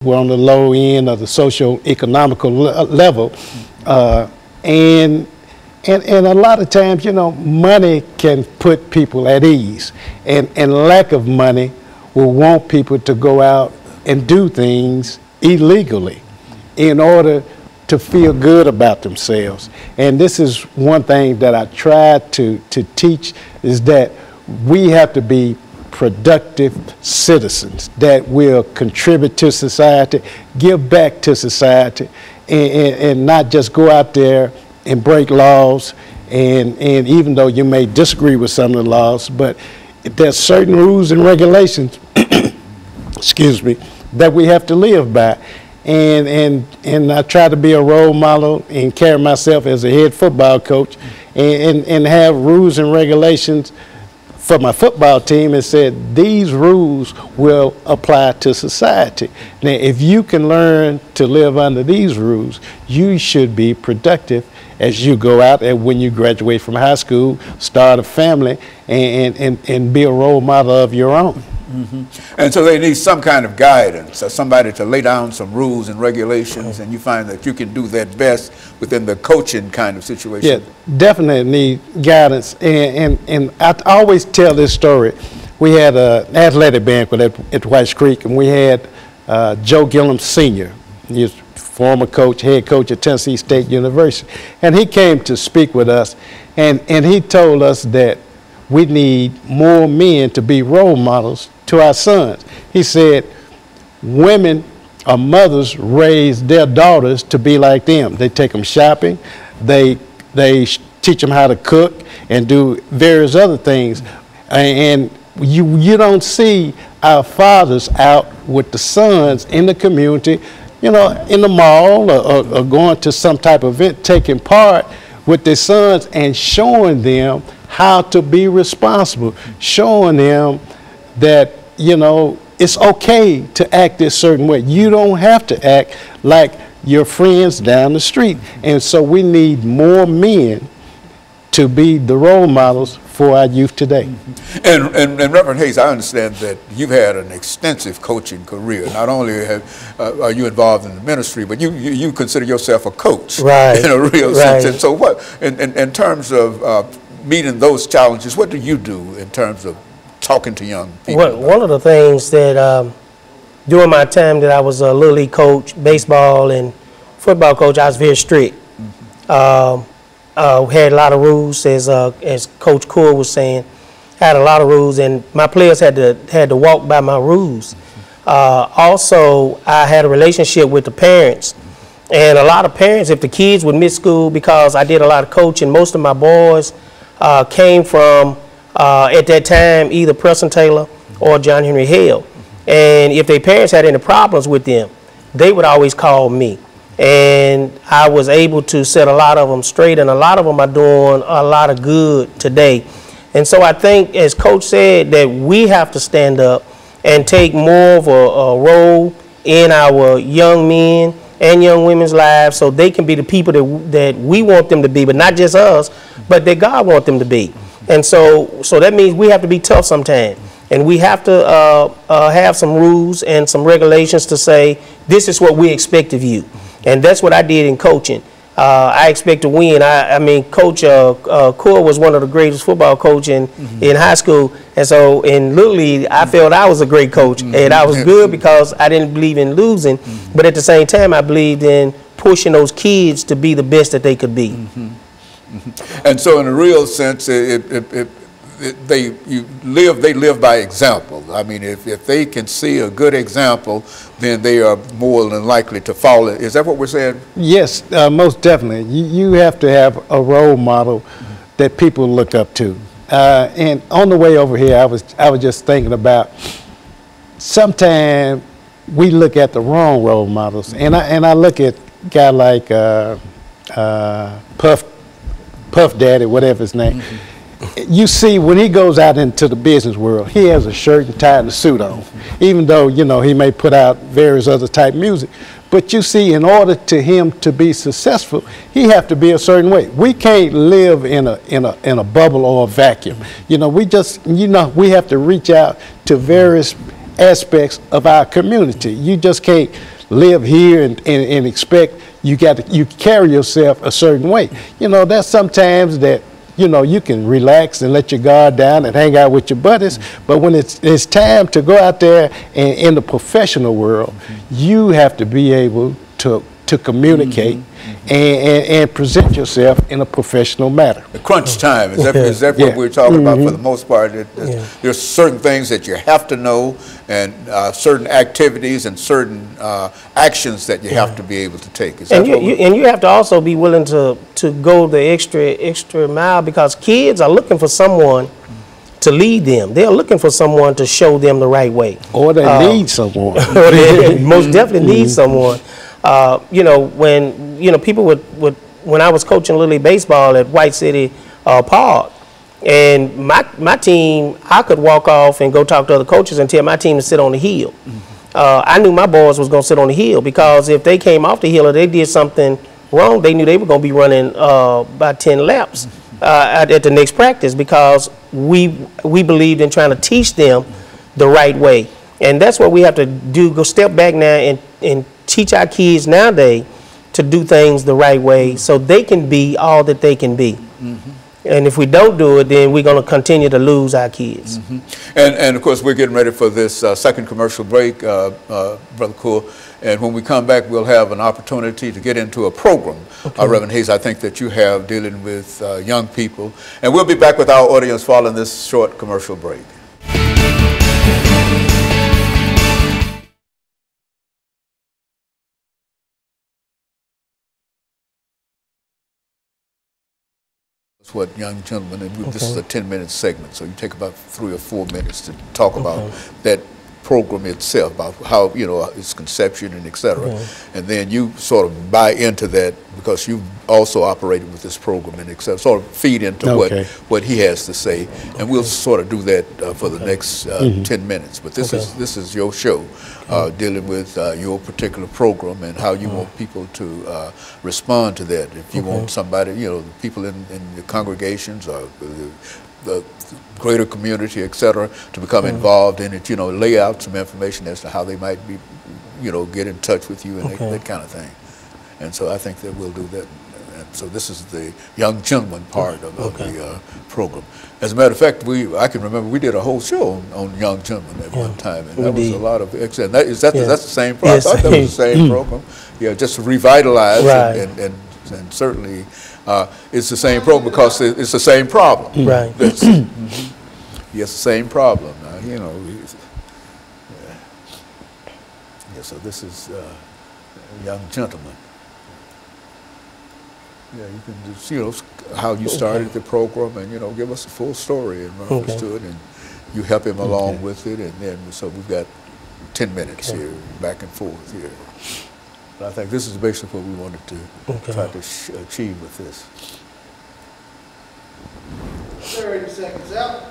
were on the low end of the socio-economical level. And a lot of times, you know, money can put people at ease, and lack of money will want people to go out and do things illegally in order to feel good about themselves. And this is one thing that I try to teach, is that we have to be productive citizens that will contribute to society, give back to society, and not just go out there and break laws. And even though you may disagree with some of the laws, but there's certain rules and regulations, excuse me, that we have to live by. And I try to be a role model and carry myself as a head football coach, and have rules and regulations for my football team, and said these rules will apply to society. Now, if you can learn to live under these rules, you should be productive as you go out, and when you graduate from high school, start a family, and be a role model of your own. And so they need some kind of guidance, or somebody to lay down some rules and regulations, and you find that you can do that best within the coaching kind of situation. Yeah, definitely need guidance. And I always tell this story. We had an athletic banquet at White Creek, and we had Joe Gillum Sr., he's former coach, head coach at Tennessee State University. And he came to speak with us, and he told us that we need more men to be role models to our sons. He said women or mothers raise their daughters to be like them. They take them shopping, they teach them how to cook and do various other things. And you don't see our fathers out with the sons in the community, you know, in the mall or going to some type of event, taking part with their sons and showing them how to be responsible, showing them that, you know, it's okay to act this certain way. You don't have to act like your friends down the street. And so we need more men to be the role models for our youth today. And Reverend Hayes, I understand that you've had an extensive coaching career. Not only are you involved in the ministry, but you consider yourself a coach, right, in a real right. sense. And so what, in terms of meeting those challenges, what do you do in terms of talking to young people? Well, one of the things that during my time that I was a Little League coach, baseball and football coach, I was very strict. We had a lot of rules, as Coach RCoure was saying. Had a lot of rules, and my players had to walk by my rules. Also, I had a relationship with the parents, and a lot of parents, if the kids would miss school, because I did a lot of coaching, most of my boys came from at that time either Preston Taylor or John Henry Hale, and if their parents had any problems with them, they would always call me. And I was able to set a lot of them straight, and a lot of them are doing a lot of good today. And so I think, as Coach said, that we have to stand up and take more of a role in our young men and young women's lives, so they can be the people that we want them to be, but not just us, but that God wants them to be. And so that means we have to be tough sometimes. And we have to have some rules and some regulations to say, this is what we expect of you. And that's what I did in coaching. I expect to win. I mean, Coach RCoure was one of the greatest football coaches in high school. And so in Little League, I felt I was a great coach. And I was good because I didn't believe in losing. But at the same time, I believed in pushing those kids to be the best that they could be. And so in a real sense, they live by example. I mean, if they can see a good example, then they are more than likely to follow it. Is that what we're saying? Yes, most definitely. You have to have a role model that people look up to. And on the way over here, I was just thinking about, sometimes we look at the wrong role models, and I look at a guy like Puff Daddy, whatever his name. You see, when he goes out into the business world, he has a shirt and tie and a suit on, even though, you know, he may put out various other type music. But you see, in order to him to be successful, he have to be a certain way. We can't live in a bubble or a vacuum. You know, we have to reach out to various aspects of our community. You just can't live here and expect you carry yourself a certain way. You know, there's sometimes that, you know, you can relax and let your guard down and hang out with your buddies, but when it's time to go out there and in the professional world, you have to be able to communicate and present yourself in a professional manner. The crunch time, is that what we're talking about for the most part? There's certain things that you have to know, and certain activities and certain actions that you have to be able to take. And you have to also be willing to go the extra mile, because kids are looking for someone to lead them. They're looking for someone to show them the right way. Or they need someone. Or they most definitely need someone. You know, when people would when I was coaching Little League baseball at White City Park, and my team, I could walk off and go talk to other coaches and tell my team to sit on the hill. I knew my boys was going to sit on the hill, because if they came off the hill or they did something wrong, they knew they were going to be running about 10 laps at the next practice, because we believed in trying to teach them the right way. And that's what we have to do, go step back now and teach our kids nowadays to do things the right way so they can be all that they can be. And if we don't do it, then we're going to continue to lose our kids. And of course, we're getting ready for this second commercial break, Brother Coure. And when we come back, we'll have an opportunity to get into a program, Reverend Hayes, I think that you have dealing with young people. And we'll be back with our audience following this short commercial break. What young gentlemen, and this is a 10-minute segment, so you take about 3 or 4 minutes to talk about that program itself, about how, you know, its conception and et cetera. And then you sort of buy into that, because you also operated with this program and et cetera, sort of feed into what he has to say. And we'll sort of do that for the next 10 minutes. But this is your show, dealing with your particular program and how you want people to respond to that. If you want somebody, you know, people in the congregations or the greater community, et cetera, to become involved in it, you know, lay out some information as to how they might be, you know, get in touch with you and that kind of thing. And so I think that we'll do that. And so this is the young gentleman part of the program. As a matter of fact, I can remember we did a whole show on young gentlemen at one time, and that was a lot of excellent. That's the same program. I thought that was the same program. Yeah, just revitalized and certainly it's the same program, because it's the same problem. Right. Yes, the same problem. You know. Yeah. So this is a young gentleman. Yeah, you can just, you know, how you started the program, and, you know, give us a full story in reference to it, and you help him along with it, and then so we've got 10 minutes here, back and forth here. But I think this is basically what we wanted to try to achieve with this. 30 seconds out.